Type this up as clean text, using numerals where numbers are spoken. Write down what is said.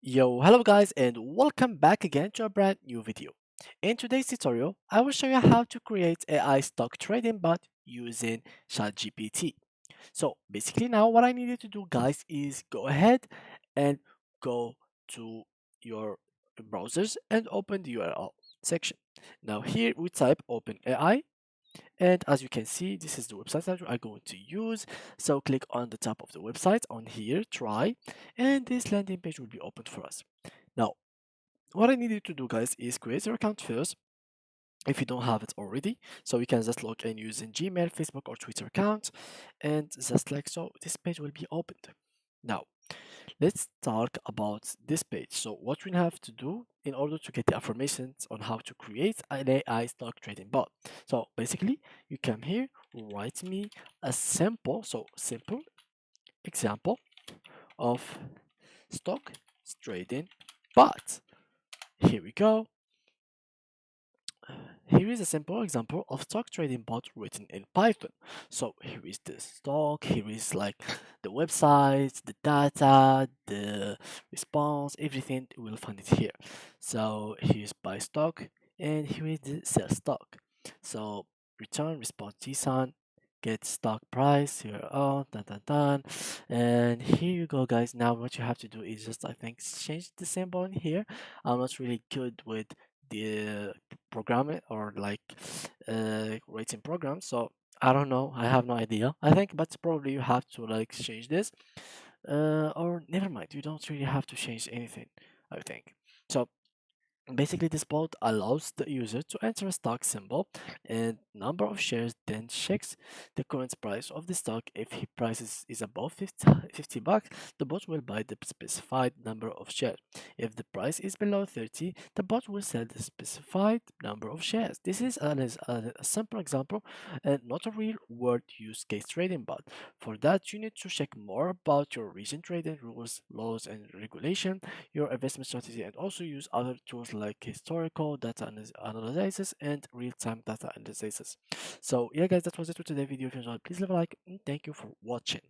Yo, hello guys and welcome back again to a brand new video. In today's tutorial, I will show you how to create AI stock trading bot using ChatGPT. So basically now what I need you to do guys is go ahead and go to your browsers and open the URL section. Now here we type OpenAI and as you can see, this is the website that I'm going to use. So click on the top of the website on here, try, and this landing page will be opened for us. Now, what I need you to do, guys, is create your account first if you don't have it already. So you can just log in using Gmail, Facebook, or Twitter account, and just like so, this page will be opened. Now, let's talk about this page. So what we have to do in order to get the information on how to create an AI stock trading bot. So basically, you come here, write me a simple example of stock trading bot. Here we go. Here is a simple example of stock trading bot written in Python. So here is the stock, here is like the website, the data, the response, everything, you will find it here. So here's buy stock and here is the sell stock. So return response JSON, get stock price here on dun. And here you go guys. Now what you have to do is just I think change the symbol in here. I'm not really good with the programming or like writing programs, so I don't know, I have no idea. I think but probably you have to like change this or never mind, you don't really have to change anything, I think. So basically, this bot allows the user to enter a stock symbol and number of shares, then checks the current price of the stock. If the price is above 50 bucks, the bot will buy the specified number of shares. If the price is below 30, the bot will sell the specified number of shares. This is a simple example and not a real world use case trading bot. For that, you need to check more about your recent trading rules, laws, and regulation, your investment strategy, and also use other tools like historical data analysis and real-time data analysis. So yeah guys, that was it for today's video. If you enjoyed, please leave a like and thank you for watching.